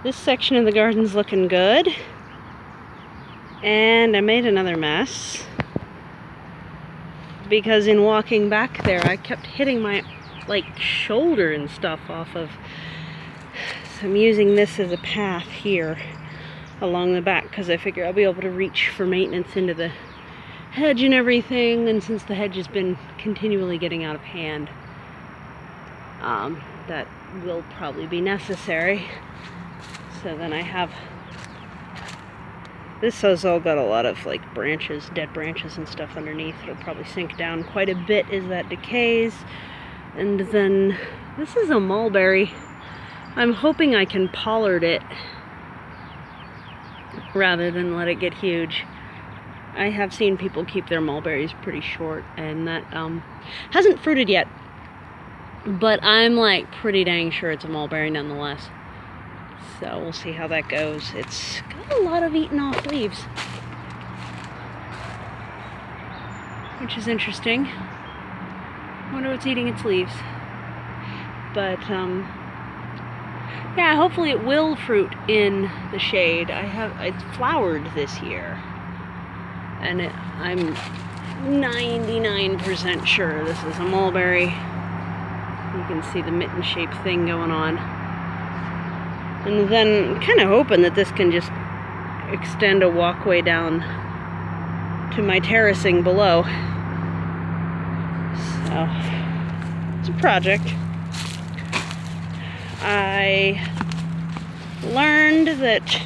This section of the garden's looking good. And I made another mess because in walking back there I kept hitting my shoulder and stuff off of. So I'm using this as a path here along the back because I figure I'll be able to reach for maintenance into the hedge and everything, and since the hedge has been continually getting out of hand, that will probably be necessary. So then I have this has all got a lot of branches, dead branches and stuff underneath. It'll probably sink down quite a bit as that decays. And then this is a mulberry. I'm hoping I can pollard it rather than let it get huge. I have seen people keep their mulberries pretty short, and that hasn't fruited yet, but I'm pretty dang sure it's a mulberry nonetheless. So we'll see how that goes. It's got a lot of eaten off leaves, which is interesting. I wonder what's eating its leaves. But yeah, hopefully it will fruit in the shade. It's flowered this year, and I'm 99% sure this is a mulberry. You can see the mitten-shaped thing going on. And then I'm kind of hoping that this can just extend a walkway down to my terracing below. So, it's a project. I learned that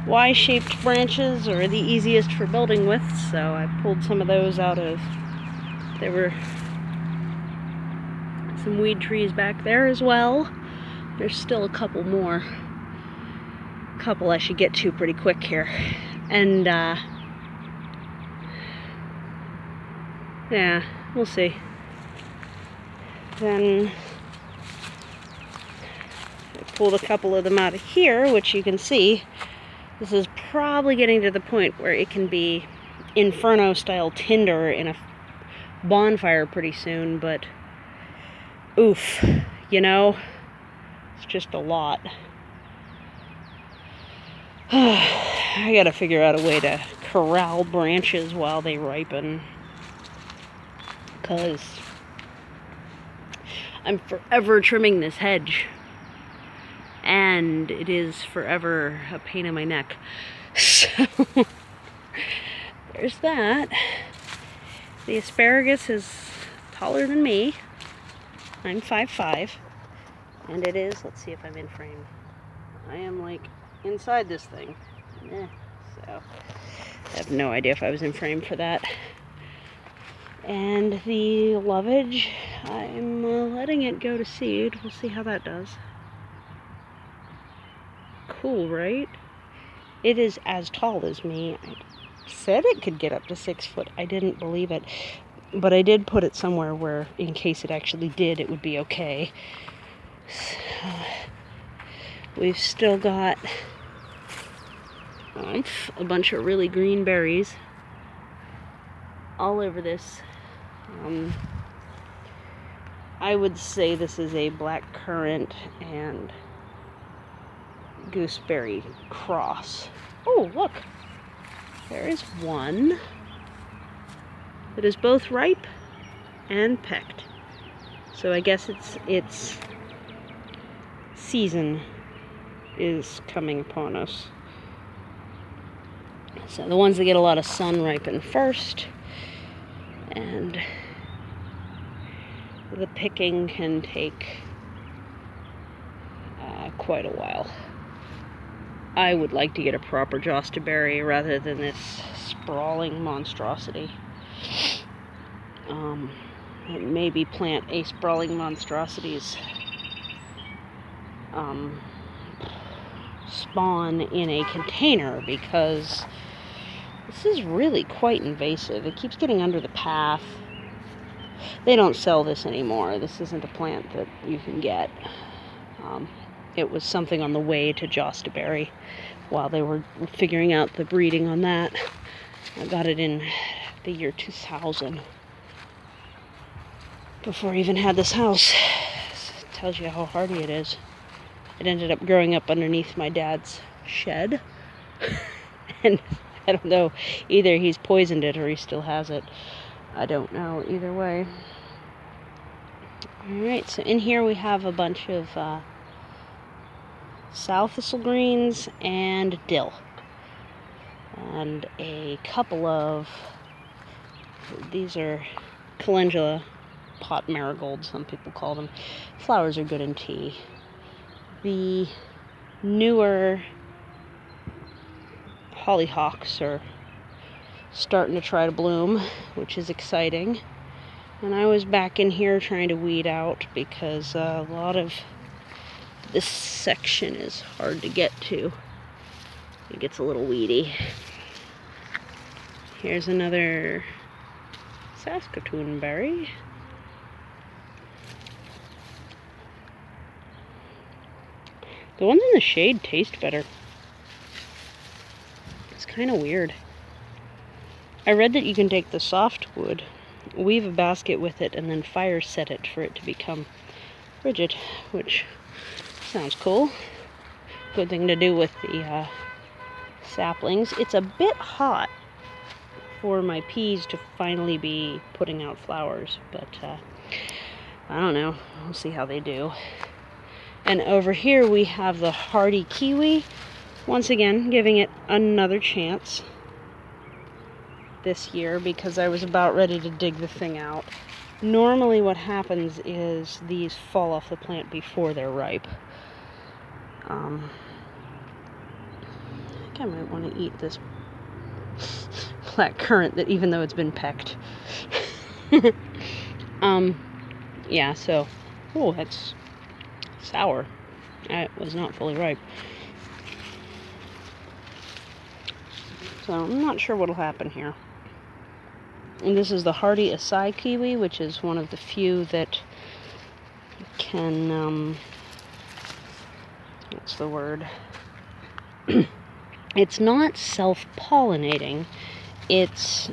Y-shaped branches are the easiest for building with, so I pulled some of those out of, there were some weed trees back there as well. There's still a couple more. I should get to pretty quick here. And yeah, we'll see. Then I pulled a couple of them out of here, which you can see. This is probably getting to the point where it can be inferno-style tinder in a bonfire pretty soon, but oof, it's just a lot. I gotta figure out a way to corral branches while they ripen, because I'm forever trimming this hedge, and it is forever a pain in my neck. So there's that. The asparagus is taller than me. I'm 5'5", and it is, let's see if I'm in frame. I am inside this thing. So I have no idea if I was in frame for that. And the lovage, I'm letting it go to seed. We'll see how that does. Cool, right? It is as tall as me. I said it could get up to 6 foot. I didn't believe it. But I did put it somewhere where, in case it actually did, it would be okay. So, we've still got a bunch of really green berries all over this. I would say this is a black currant and gooseberry cross. Oh, look! There is one that is both ripe and pecked. So I guess its season is coming upon us. So the ones that get a lot of sun ripen first, and the picking can take quite a while. I would like to get a proper jostaberry rather than this sprawling monstrosity. Maybe plant a sprawling monstrosity's spawn in a container, because this is really quite invasive. It keeps getting under the path. They don't sell this anymore. This isn't a plant that you can get. It was something on the way to jostaberry while they were figuring out the breeding on that. I got it in the year 2000, before I even had this house. It tells you how hardy it is. It ended up growing up underneath my dad's shed. And I don't know, either he's poisoned it or he still has it. I don't know, either way. Alright, so in here we have a bunch of sow thistle greens and dill. And a couple of, these are calendula, pot marigold, some people call them. Flowers are good in tea. The newer hollyhocks are starting to try to bloom, which is exciting. And I was back in here trying to weed out because a lot of this section is hard to get to. It gets a little weedy. Here's another Saskatoon berry. The ones in the shade taste better. It's kind of weird. I read that you can take the softwood, weave a basket with it, and then fire set it for it to become rigid, which sounds cool. Good thing to do with the saplings. It's a bit hot for my peas to finally be putting out flowers, but I don't know. We'll see how they do. And over here we have the hardy kiwi. Once again, giving it another chance this year because I was about ready to dig the thing out. Normally what happens is these fall off the plant before they're ripe. I think I might want to eat this black currant that even though it's been pecked. Yeah, so, oh, that's sour. It was not fully ripe. So I'm not sure what'll happen here. And this is the hardy acai kiwi, which is one of the few that can, what's the word? It's not self-pollinating. It's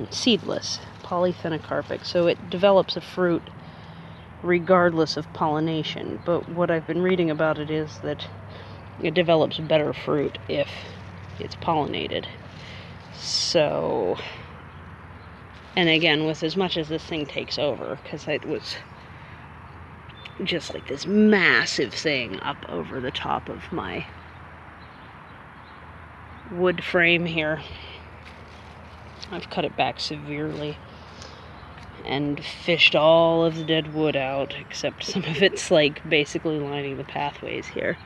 seedless, polyphenocarpic. So it develops a fruit regardless of pollination. But what I've been reading about it is that it develops better fruit if it's pollinated. So, and again, with as much as this thing takes over, because it was just like this massive thing up over the top of my wood frame here. I've cut it back severely and fished all of the dead wood out, except some of it's like basically lining the pathways here.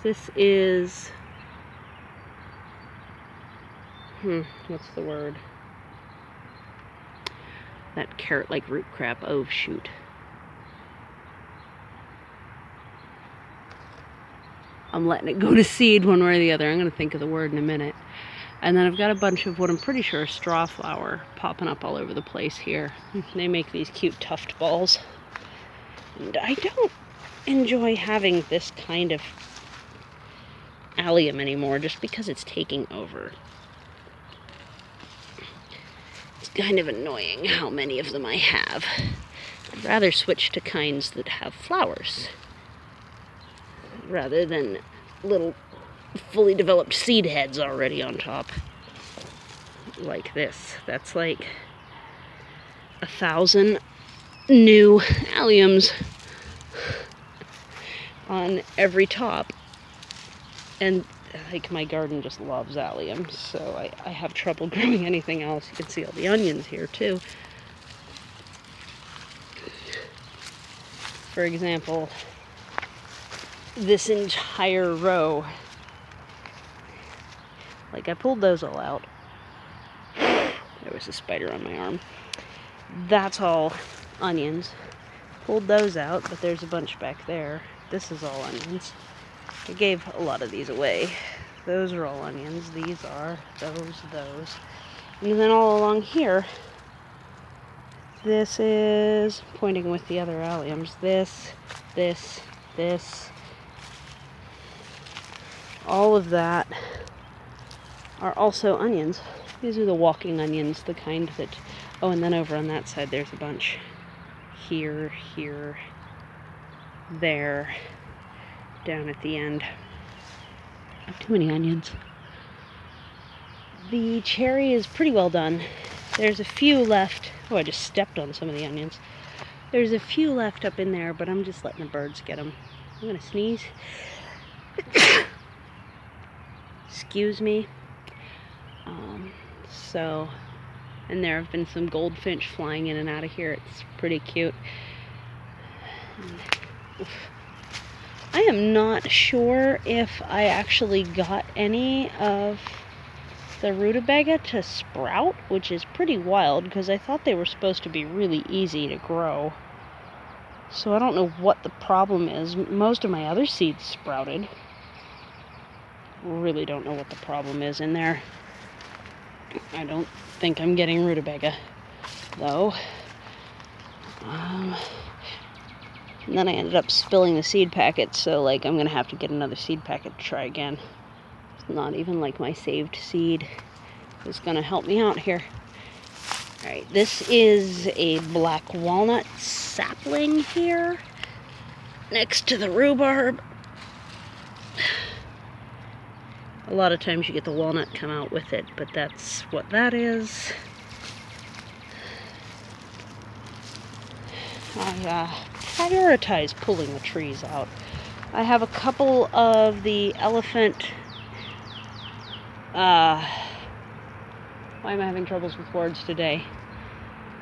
This is, what's the word? That carrot-like root crab. Oh, shoot. I'm letting it go to seed one way or the other. I'm going to think of the word in a minute. And then I've got a bunch of what I'm pretty sure is straw flower popping up all over the place here. They make these cute tuft balls. And I don't enjoy having this kind of allium anymore just because it's taking over. It's kind of annoying how many of them I have. I'd rather switch to kinds that have flowers rather than little fully developed seed heads already on top. Like this. That's like 1,000 new alliums on every top. And like my garden just loves alliums, so I have trouble growing anything else. You can see all the onions here too. For example, this entire row, like I pulled those all out. There was a spider on my arm. That's all onions. Pulled those out, but there's a bunch back there. This is all onions. I gave a lot of these away. Those are all onions. These are, those. And then all along here, this is pointing with the other alliums. This. All of that are also onions. These are the walking onions, the kind that, oh, and then over on that side there's a bunch. Here. there down at the end. Too many onions. The cherry is pretty well done. There's a few left. Oh, I just stepped on some of the onions. There's a few left up in there, but I'm just letting the birds get them. I'm gonna sneeze. Excuse me. And there have been some goldfinch flying in and out of here. It's pretty cute. I am not sure if I actually got any of the rutabaga to sprout, which is pretty wild because I thought they were supposed to be really easy to grow. So I don't know what the problem is. Most of my other seeds sprouted. Really don't know what the problem is in there. I don't think I'm getting rutabaga, though. And then I ended up spilling the seed packet, so like I'm gonna have to get another seed packet to try again. It's not even like my saved seed is gonna help me out here. Alright, this is a black walnut sapling here next to the rhubarb. A lot of times you get the walnut come out with it, but that's what that is. I prioritize pulling the trees out. I have a couple of the elephant... why am I having troubles with words today?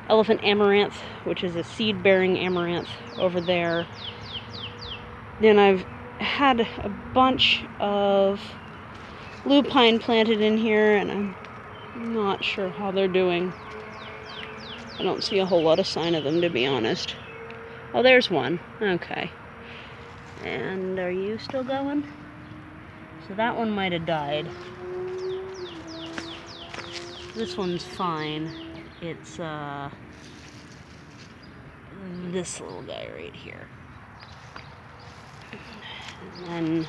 Elephant amaranth, which is a seed-bearing amaranth over there. Then I've had a bunch of lupine planted in here, and I'm not sure how they're doing. I don't see a whole lot of sign of them, to be honest. Oh, there's one. Okay. And are you still going? So that one might have died. This one's fine. It's this little guy right here. And then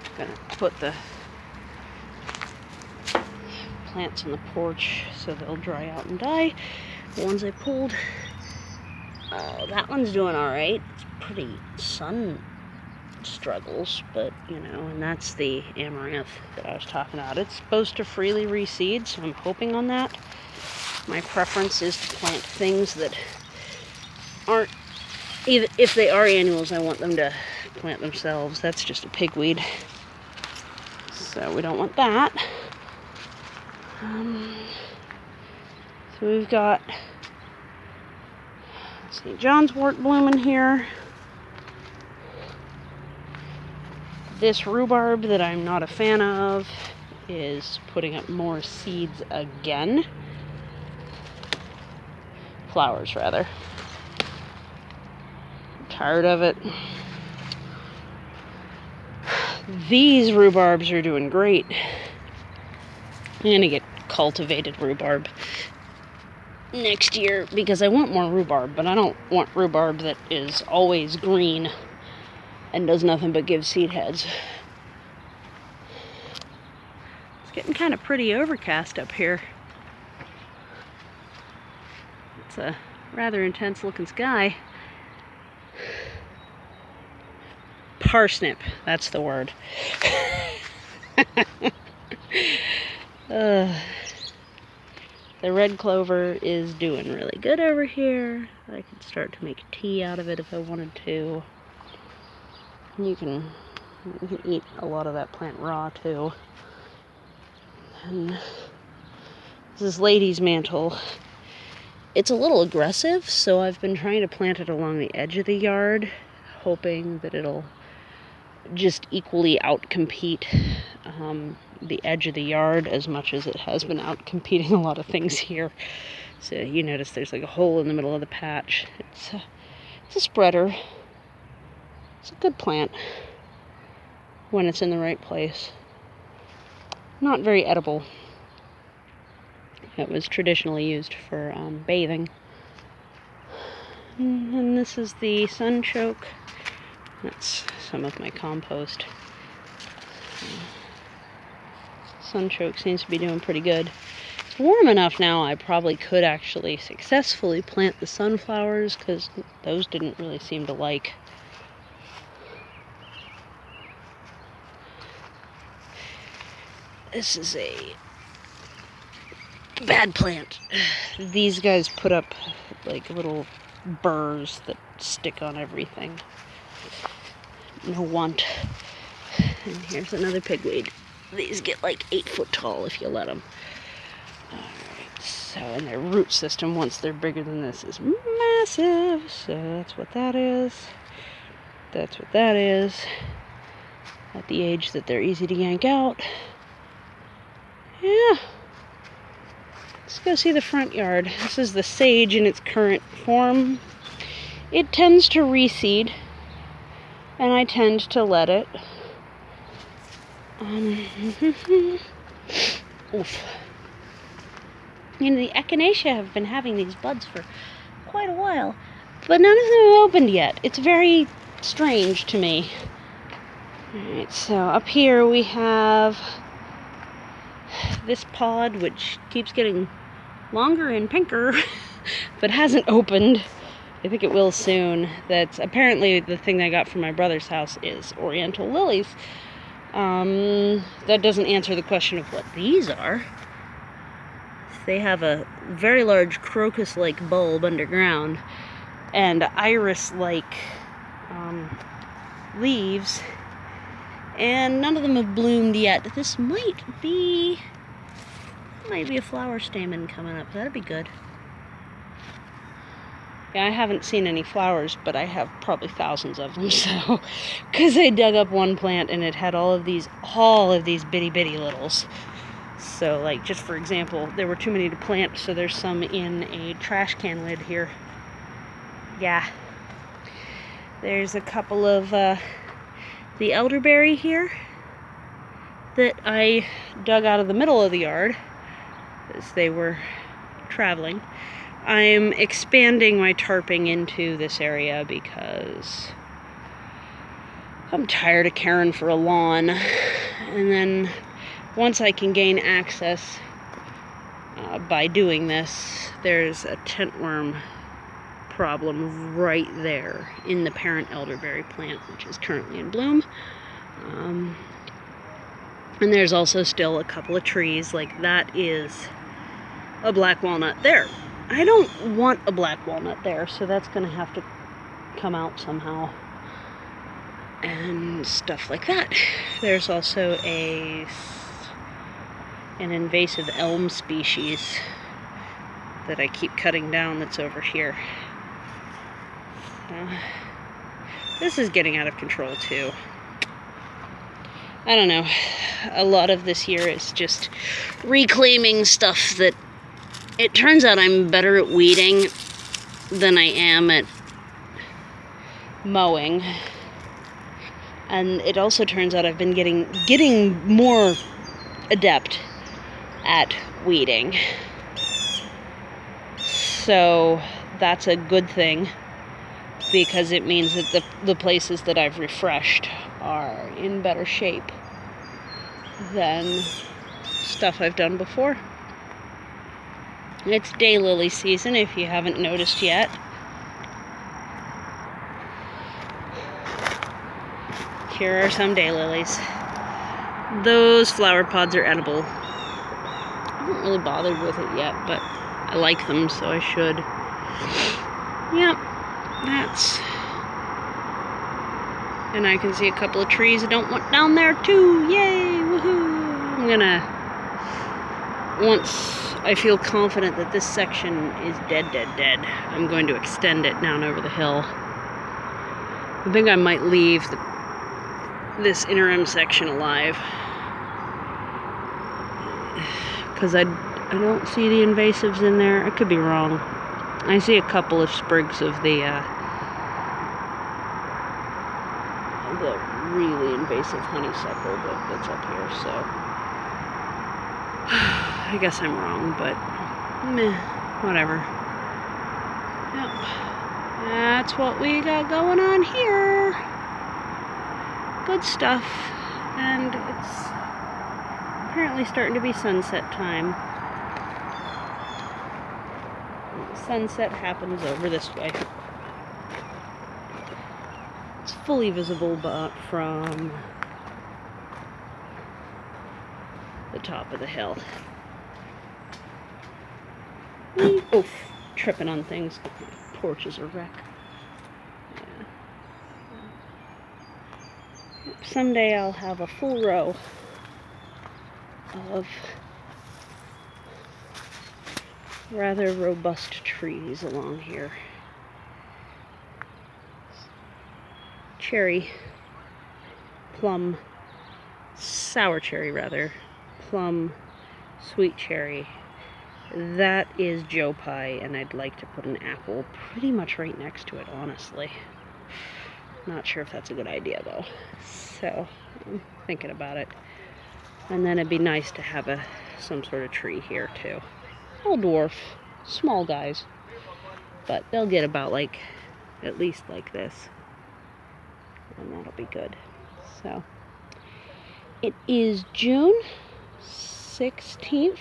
I'm gonna put the plants on the porch so they'll dry out and die. The ones I pulled, that one's doing alright. It's pretty sun struggles, but you know, and that's the amaranth that I was talking about. It's supposed to freely reseed, so I'm hoping on that. My preference is to plant things that aren't, even if they are annuals, I want them to plant themselves. That's just a pigweed, so we don't want that. So we've got St. John's wort blooming here. This rhubarb that I'm not a fan of is putting up more seeds again. Flowers, rather. I'm tired of it. These rhubarbs are doing great. I'm gonna get cultivated rhubarb next year because I want more rhubarb, but I don't want rhubarb that is always green and does nothing but give seed heads. It's getting kind of pretty overcast up here. It's a rather intense looking sky. Parsnip, that's the word. The red clover is doing really good over here. I could start to make tea out of it if I wanted to. You can eat a lot of that plant raw too. And this is lady's mantle. It's a little aggressive, so I've been trying to plant it along the edge of the yard, hoping that it'll just equally outcompete the edge of the yard as much as it has been outcompeting a lot of things here. So you notice there's like a hole in the middle of the patch. It's a spreader. It's a good plant when it's in the right place. Not very edible. It was traditionally used for bathing. And this is the sunchoke. That's some of my compost. Sunchoke seems to be doing pretty good. It's warm enough now I probably could actually successfully plant the sunflowers, because those didn't really seem to like. This is a bad plant. These guys put up like little burrs that stick on everything. No want. And here's another pigweed. These get like 8 foot tall if you let them. Alright, so, and their root system, once they're bigger than this, is massive. So that's what that is. That's what that is. At the age that they're easy to yank out. Yeah. Let's go see the front yard. This is the sage in its current form. It tends to reseed, and I tend to let it. Oof. You know, the echinacea have been having these buds for quite a while, but none of them have opened yet. It's very strange to me. Alright, so up here we have this pod, which keeps getting longer and pinker, but hasn't opened. I think it will soon. That's apparently the thing I got from my brother's house is oriental lilies. That doesn't answer the question of what these are. They have a very large crocus-like bulb underground and iris-like leaves, and none of them have bloomed yet. This might be a flower stamen coming up. That'd be good. Yeah, I haven't seen any flowers, but I have probably thousands of them, so, because I dug up one plant and it had all of these bitty littles. So, like, just for example, there were too many to plant, so there's some in a trash can lid here. Yeah. There's a couple of, the elderberry here that I dug out of the middle of the yard as they were traveling. I'm expanding my tarping into this area because I'm tired of caring for a lawn. And then once I can gain access by doing this, there's a tentworm problem right there in the parent elderberry plant, which is currently in bloom. And there's also still a couple of trees, like that is a black walnut there. I don't want a black walnut there, so that's going to have to come out somehow. And stuff like that. There's also an invasive elm species that I keep cutting down that's over here. This is getting out of control too. I don't know. A lot of this year is just reclaiming stuff that it turns out I'm better at weeding than I am at mowing. And it also turns out I've been getting more adept at weeding. So that's a good thing, because it means that the places that I've refreshed are in better shape than stuff I've done before. It's daylily season, if you haven't noticed yet. Here are some daylilies. Those flower pods are edible. I haven't really bothered with it yet, but I like them, so I should. Yep, that's... And I can see a couple of trees I don't want down there too. Yay, woohoo! I'm gonna... Once I feel confident that this section is dead, I'm going to extend it down over the hill. I think I might leave this interim section alive, because I don't see the invasives in there. I could be wrong. I see a couple of sprigs of the really invasive honeysuckle that's up here, so I guess I'm wrong, but meh, whatever. Yep, that's what we got going on here. Good stuff. And it's apparently starting to be sunset time. The sunset happens over this way. It's fully visible, but from the top of the hill. Oof, tripping on things. My porch is a wreck. Yeah. Someday I'll have a full row of rather robust trees along here. Cherry, plum, sour cherry rather, plum, sweet cherry. That is Joe Pie, and I'd like to put an apple pretty much right next to it, honestly. Not sure if that's a good idea, though. So, I'm thinking about it. And then it'd be nice to have some sort of tree here, too. Old dwarf. Small guys. But they'll get about, at least like this. And that'll be good. So, it is June 16th.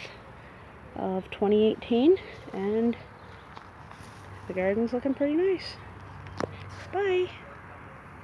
Of 2018, and the garden's looking pretty nice. Bye!